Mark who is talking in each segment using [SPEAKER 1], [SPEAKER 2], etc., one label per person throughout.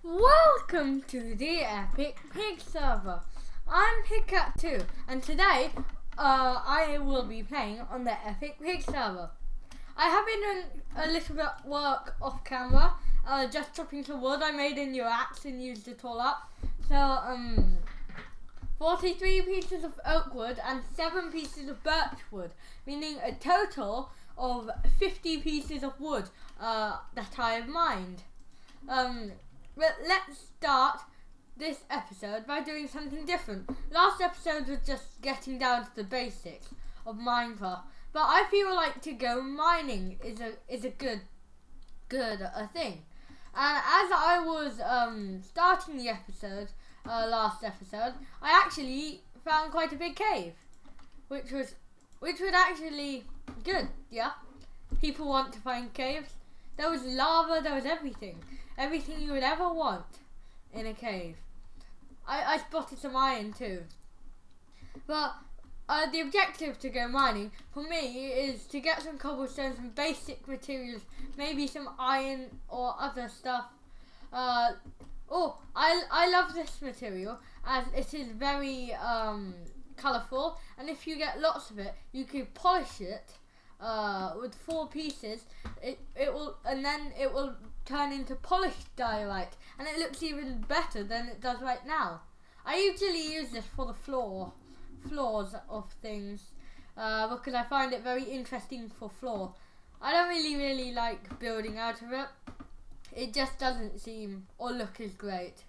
[SPEAKER 1] Welcome to the Epic Pig server. I'm Pigcat 2 and today I will be playing on the Epic Pig server. I have been doing a little bit of work off camera, just chopping some wood. I made a new axe and used it all up. So 43 pieces of oak wood and 7 pieces of birch wood, meaning a total of 50 pieces of wood that I have mined. But let's start this episode by doing something different. Last episode was just getting down to the basics of Minecraft, but I feel like to go mining is a good thing. And as I was starting the episode, last episode, I actually found quite a big cave, which was actually good. Yeah, people want to find caves. There was lava, there was everything you would ever want in a cave. I spotted some iron too. But the objective to go mining for me is to get some cobblestone, some basic materials, maybe some iron or other stuff. I love this material as it is very colourful, and if you get lots of it, you can polish it with 4 pieces. It will turn into polished diorite, and it looks even better than it does right now. I usually use this for the floors of things because I find it very interesting for floor. I don't really like building out of it. It just doesn't seem or look as great.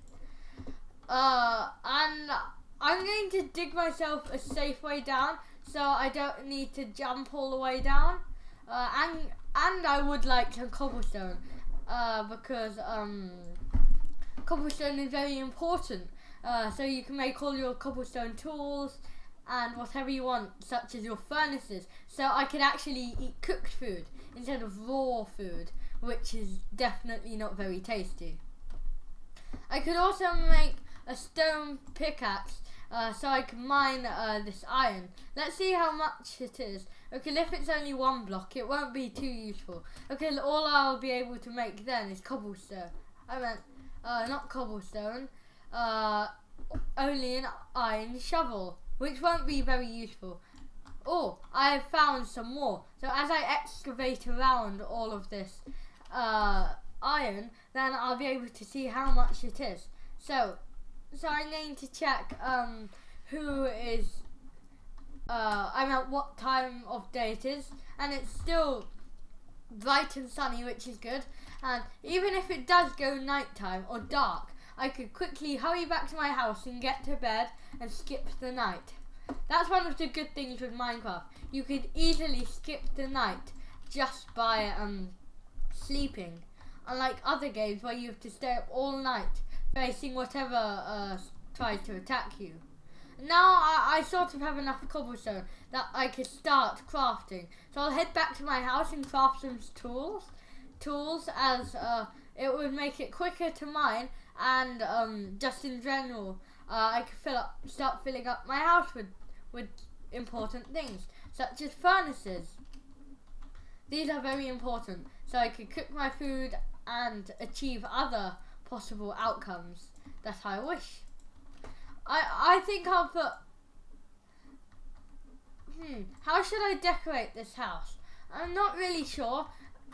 [SPEAKER 1] And I'm going to dig myself a safe way down, so I don't need to jump all the way down. And I would like some cobblestone because cobblestone is very important. So you can make all your cobblestone tools and whatever you want, such as your furnaces. So I could actually eat cooked food instead of raw food, which is definitely not very tasty. I could also make a stone pickaxe so I can mine this iron. Let's see how much it is. Okay, if it's only 1 block, it won't be too useful. Okay, all I'll be able to make then is cobblestone. I meant, not cobblestone, only an iron shovel, which won't be very useful. Oh, I have found some more. So as I excavate around all of this iron, then I'll be able to see how much it is. So I'm going to check who is what time of day it is, and it's still bright and sunny, which is good. And even if it does go nighttime or dark, I could quickly hurry back to my house and get to bed and skip the night. That's one of the good things with Minecraft. You could easily skip the night just by sleeping, unlike other games where you have to stay up all night facing whatever tries to attack you. Now I sort of have enough cobblestone that I could start crafting. So I'll head back to my house and craft some tools as it would make it quicker to mine, and just in general I could start filling up my house with important things such as furnaces. These are very important, so I could cook my food and achieve other possible outcomes that I wish. I think I'll put how should I decorate this house? I'm not really sure.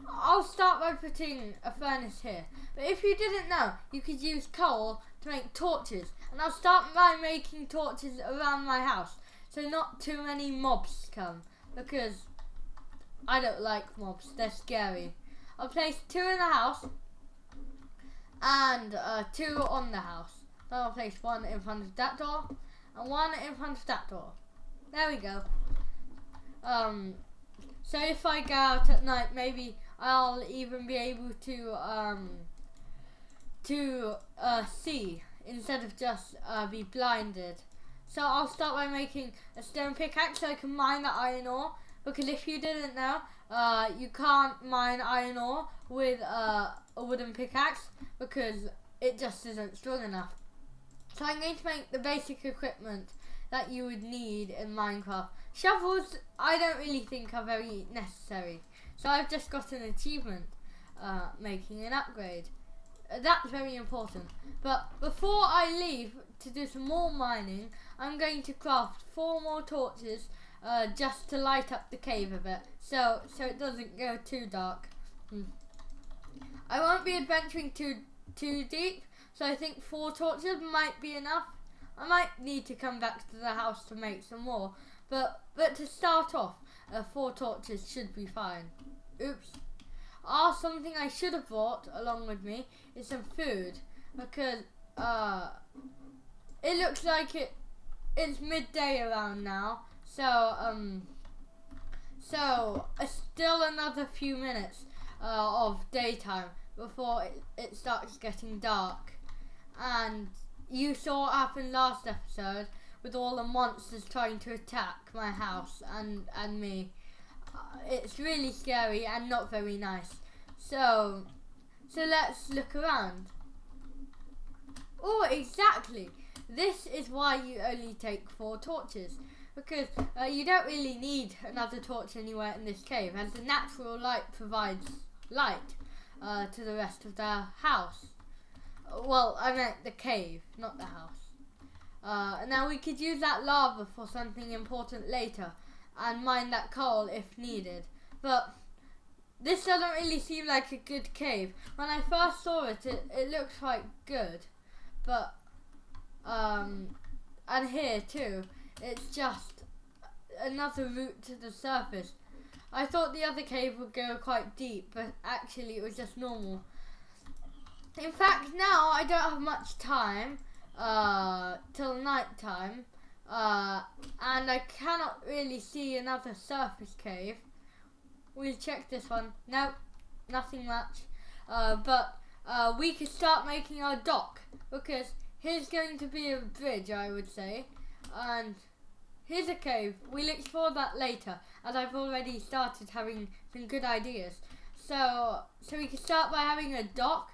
[SPEAKER 1] I'll start by putting a furnace here, but if you didn't know, you could use coal to make torches, and I'll start by making torches around my house so not too many mobs come, because I don't like mobs, they're scary. I'll place 2 in the house and 2 on the house. Then I'll place 1 in front of that door and 1 in front of that door. There we go. So if I go out at night, maybe I'll even be able to see instead of just be blinded. So I'll start by making a stone pickaxe so I can mine the iron ore, because if you didn't know, you can't mine iron ore with a wooden pickaxe because it just isn't strong enough. So I'm going to make the basic equipment that you would need in Minecraft. Shovels I don't really think are very necessary, so I've just got an achievement making an upgrade. that's very important. But before I leave to do some more mining, I'm going to craft 4 more torches just to light up the cave a bit, so it doesn't go too dark. I won't be adventuring too deep, so I think 4 torches might be enough. I might need to come back to the house to make some more, but to start off, 4 torches should be fine. Oops. Something I should have brought along with me is some food, because it looks like it's midday around now, so still another few minutes of daytime before it starts getting dark. And you saw what happened last episode with all the monsters trying to attack my house and me. It's really scary and not very nice. So let's look around. Oh, exactly. This is why you only take 4 torches, because you don't really need another torch anywhere in this cave, as the natural light provides light to the rest of the house. Well, I meant the cave, not the house. Now we could use that lava for something important later, and mine that coal if needed. But this doesn't really seem like a good cave. When I first saw it, it looked quite good. But, and here too, it's just another route to the surface. I thought the other cave would go quite deep, but actually it was just normal. In fact, now I don't have much time till night time, and I cannot really see another surface cave. We'll check this one. Nope, nothing much. But we could start making our dock, because here's going to be a bridge, I would say, and here's a cave. We'll explore that later, as I've already started having some good ideas. So we can start by having a dock.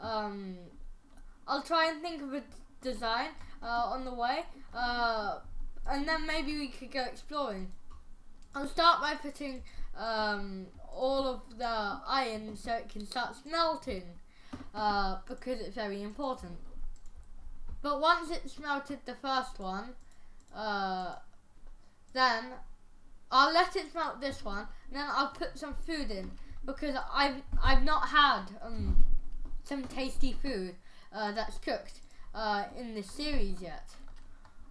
[SPEAKER 1] I'll try and think of a design on the way, and then maybe we could go exploring. I'll start by putting all of the iron so it can start smelting, because it's very important. But once it's smelted the first one, then I'll let it smelt this one, and then I'll put some food in, because I've not had some tasty food that's cooked in this series yet.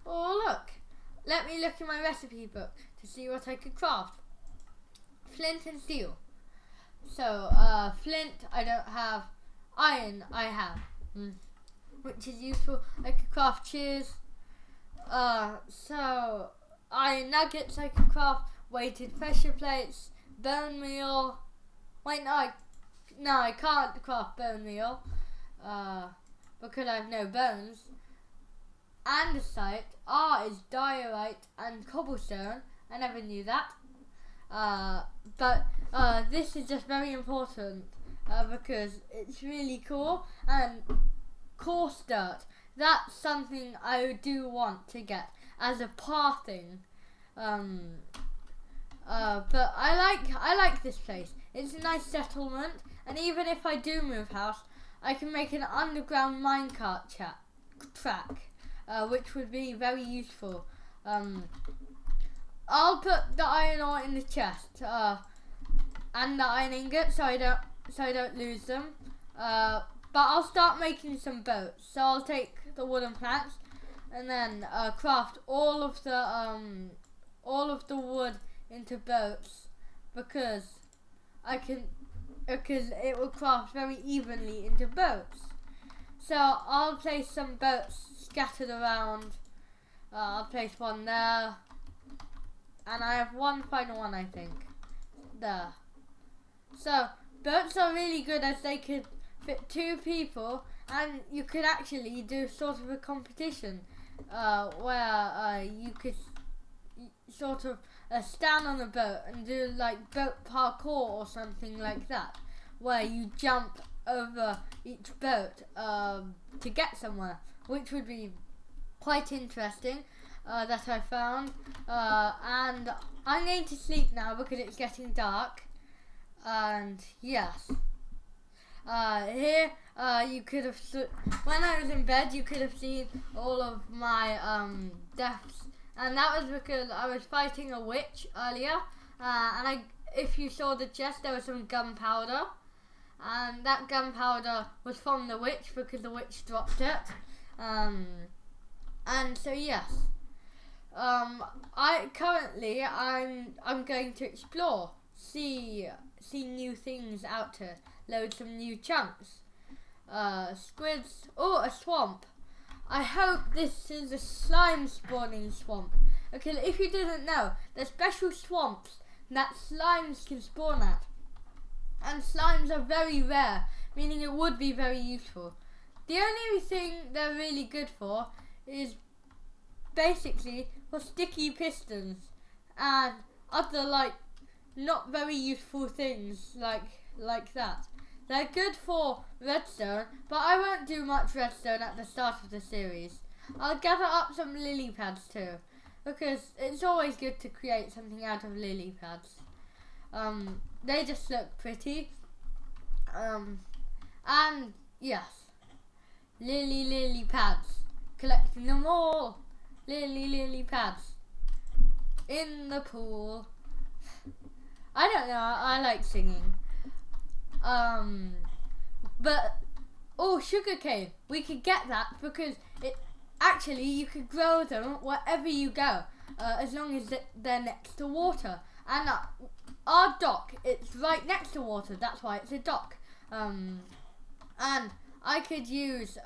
[SPEAKER 1] Oh look, let me look in my recipe book to see what I could craft. Flint and steel. So flint I don't have, iron I have, which is useful. I could craft shears. So iron nuggets I could craft, weighted pressure plates, bone meal. Wait, no, I can't craft bone meal because I have no bones. Andesite, is diorite and cobblestone. I never knew that. But this is just very important because it's really cool. And coarse dirt, that's something I do want to get as a pathing. But I like this place. It's a nice settlement, and even if I do move house, I can make an underground minecart track, which would be very useful. I'll put the iron ore in the chest and the iron ingot, so I don't lose them. But I'll start making some boats. So I'll take the wooden planks and then craft all of the wood into boats, because it will craft very evenly into boats. So I'll place some boats scattered around. I'll place one there, and I have one final one, I think, there. So boats are really good as they could fit 2 people, and you could actually do sort of a competition where you could sort of stand on a boat and do like boat parkour or something like that, where you jump over each boat to get somewhere, which would be quite interesting, that I found. And I'm going to sleep now because it's getting dark, and yes, Here, you could have, when I was in bed, you could have seen all of my deaths, and that was because I was fighting a witch earlier, if you saw the chest, there was some gunpowder, and that gunpowder was from the witch because the witch dropped it, and so yes, I'm going to explore, see new things out here, load some new chunks, squids. Oh, a swamp. I hope this is a slime spawning swamp. Okay, if you didn't know, there's special swamps that slimes can spawn at, and slimes are very rare, meaning it would be very useful. The only thing they're really good for is basically for sticky pistons and other like not very useful things like that. They're good for redstone, but I won't do much redstone at the start of the series. I'll gather up some lily pads too, because it's always good to create something out of lily pads. They just look pretty. And yes, lily pads. Collecting them all. Lily pads. In the pool. I don't know, I like singing. But sugarcane. We could get that because you could grow them wherever you go, as long as they're next to water. And our dock, it's right next to water. That's why it's a dock. And I could use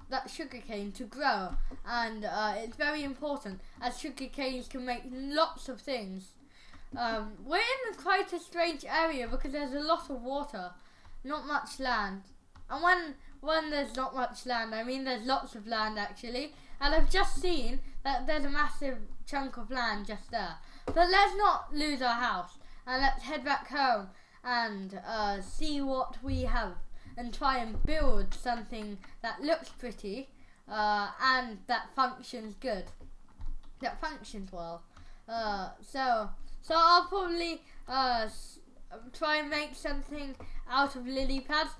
[SPEAKER 1] that sugarcane to grow, and it's very important as sugarcanes can make lots of things. We're in quite a strange area because there's a lot of water, not much land. And when there's not much land, I mean there's lots of land actually. And I've just seen that there's a massive chunk of land just there. But let's not lose our house, and let's head back home and see what we have and try and build something that looks pretty and that functions good, that functions well. So I'll probably try and make something out of lily pads.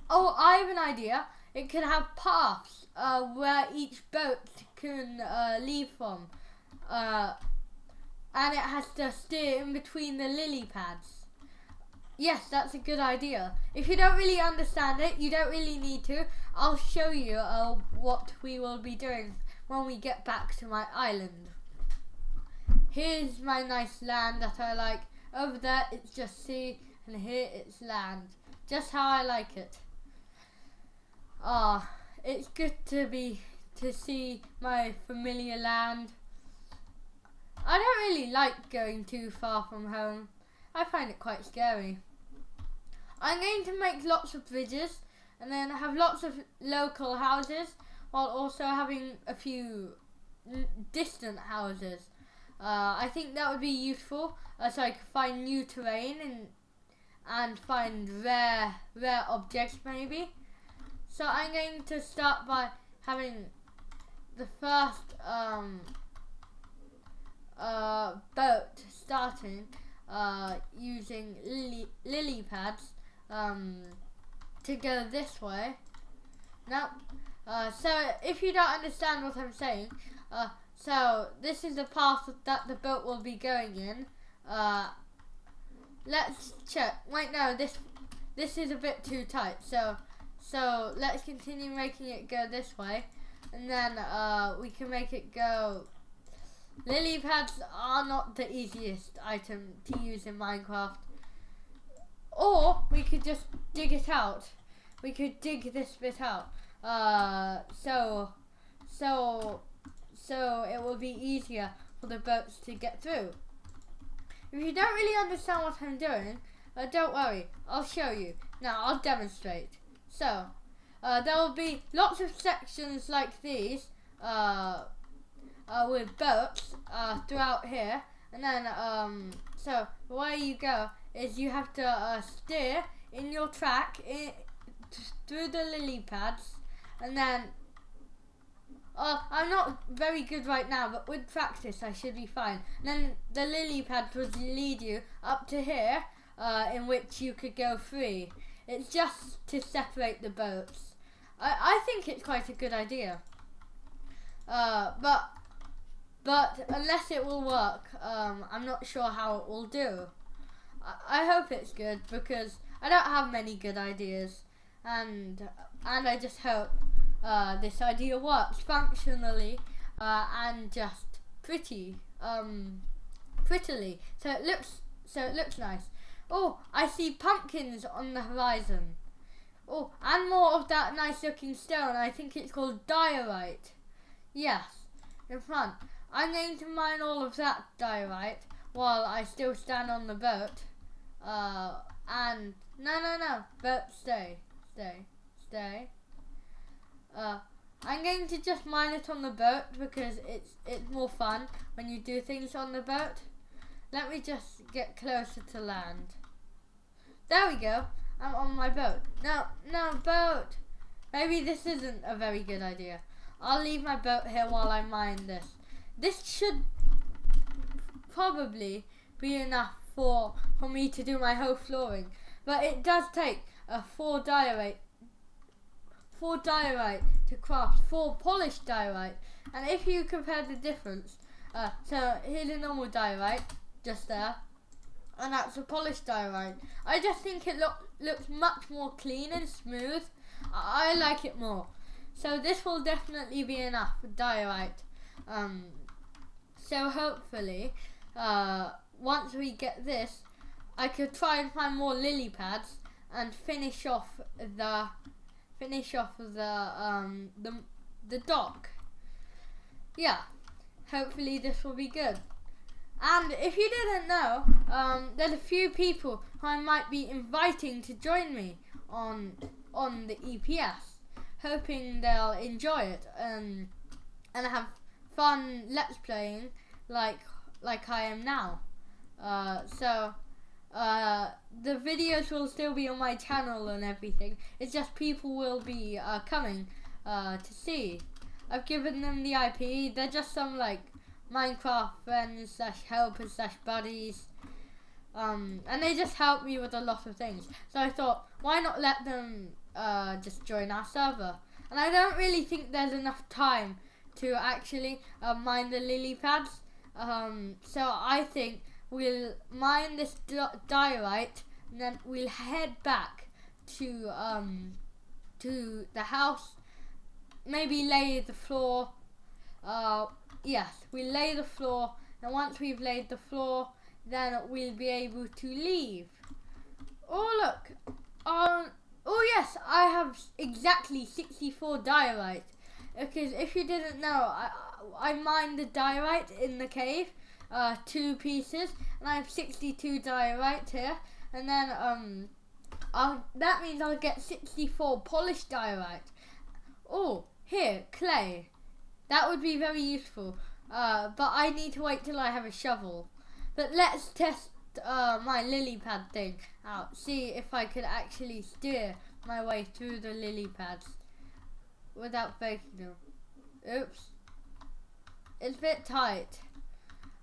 [SPEAKER 1] Oh, I have an idea. It could have paths where each boat can leave from, and it has to steer in between the lily pads. Yes, that's a good idea. If you don't really understand it, you don't really need to. I'll show you what we will be doing when we get back to my island. Here's my nice land that I like. Over there it's just sea, and here it's land. Just how I like it. It's good to see my familiar land. I don't really like going too far from home. I find it quite scary. I'm going to make lots of bridges and then have lots of local houses while also having a few distant houses. I think that would be useful so I could find new terrain and find rare objects maybe. So I'm going to start by having the first boat starting using lily pads to go this way. Now, so if you don't understand what I'm saying, so this is the path that the boat will be going in. Let's check. Wait, no, this is a bit too tight. So let's continue making it go this way, and then we can make it go. Lily pads are not the easiest item to use in Minecraft. Or we could just dig it out. We could dig this bit out. So it will be easier for the boats to get through. If you don't really understand what I'm doing, don't worry, I'll show you. Now I'll demonstrate. So there will be lots of sections like these with boats throughout here, and then so the way you go is you have to steer in your track through the lily pads, and then I'm not very good right now, but with practice I should be fine. And then the lily pads would lead you up to here, in which you could go free. It's just to separate the boats. I think it's quite a good idea. But unless it will work, I'm not sure how it will do. I hope it's good because I don't have many good ideas, and I just hope this idea works functionally and just prettily. So it looks nice. Oh, I see pumpkins on the horizon. Oh, and more of that nice looking stone. I think it's called diorite. Yes, in front. I'm going to mine all of that diorite while I still stand on the boat. And no, boat stay. I'm going to just mine it on the boat because it's more fun when you do things on the boat. Let me just get closer to land. There we go. I'm on my boat. No, boat. Maybe this isn't a very good idea. I'll leave my boat here while I mine this. This should probably be enough for me to do my whole flooring. But it does take 4 diorite to craft 4 polished diorite. And if you compare the difference, so here's a normal diorite, just there. And that's a polished diorite. I just think it looks much more clean and smooth. I like it more. So this will definitely be enough diorite. So hopefully, once we get this, I could try and find more lily pads and finish off the dock. Yeah, hopefully this will be good. And if you didn't know, there's a few people who I might be inviting to join me on the EPS, hoping they'll enjoy it and have fun let's playing like I am now. So the videos will still be on my channel and everything. It's just people will be coming to see. I've given them the IP. They're just some like Minecraft friends / helpers / buddies, and they just help me with a lot of things. So I thought, why not let them just join our server? And I don't really think there's enough time to actually mine the lily pads. So I think we'll mine this diorite, and then we'll head back to the house. Maybe lay the floor. Yes, we lay the floor, and once we've laid the floor, then we'll be able to leave. Oh look, oh yes, I have exactly 64 diorite. Because if you didn't know, I mined the diorite in the cave, 2 pieces, and I have 62 diorite here, and then that means I'll get 64 polished diorite. Oh, here, clay. That would be very useful, but I need to wait till I have a shovel. But let's test my lily pad thing out, see if I could actually steer my way through the lily pads without breaking them. Oops. It's a bit tight.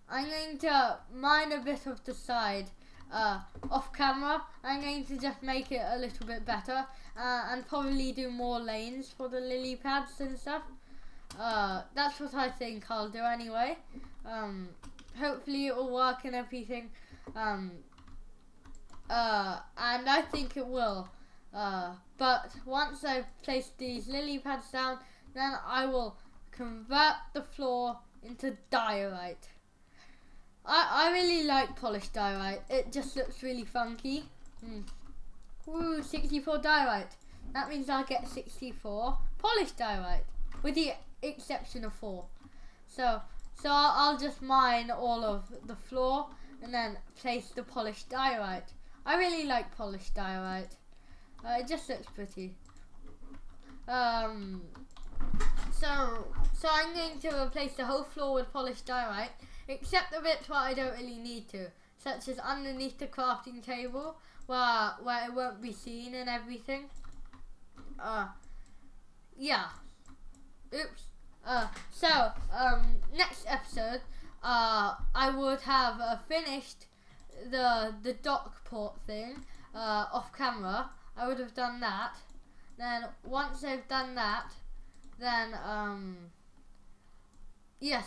[SPEAKER 1] I'm going to mine a bit of the side off camera. I'm going to just make it a little bit better and probably do more lanes for the lily pads and stuff. That's what I think I'll do anyway. Hopefully it will work and everything. And I think it will. But once I've placed these lily pads down, then I will convert the floor into diorite. I really like polished diorite. It just looks really funky. Ooh, 64 diorite. That means I'll get 64 polished diorite, with the exception of 4. So I'll just mine all of the floor and then place the polished diorite. I really like polished diorite. It just looks pretty. So I'm going to replace the whole floor with polished diorite, except the bits where I don't really need to, such as underneath the crafting table, where it won't be seen and everything. Yeah. Oops. Next episode, I would have finished the dock port thing off camera. I would have done that. Then once I've done that, then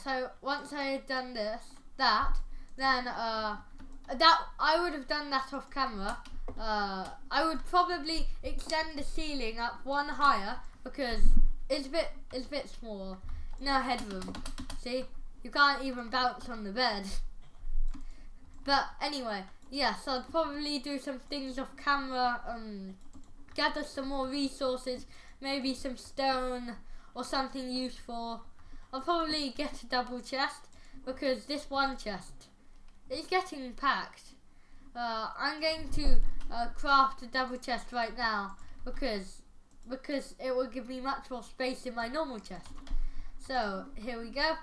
[SPEAKER 1] so once I had done then that I would have done that off camera. I would probably extend the ceiling up one higher because it's a bit small. No headroom. See, you can't even bounce on the bed. But anyway, yes, I'd probably do some things off camera. Gather some more resources, maybe some stone or something useful. I'll probably get a double chest because this one chest is getting packed. I'm going to craft a double chest right now because it will give me much more space in my normal chest. So here we go.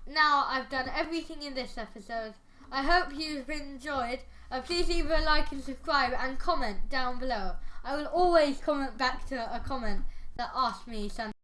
[SPEAKER 1] Now I've done everything in this episode. I hope you've enjoyed. Please leave a like and subscribe and comment down below. I will always comment back to a comment that asks me something.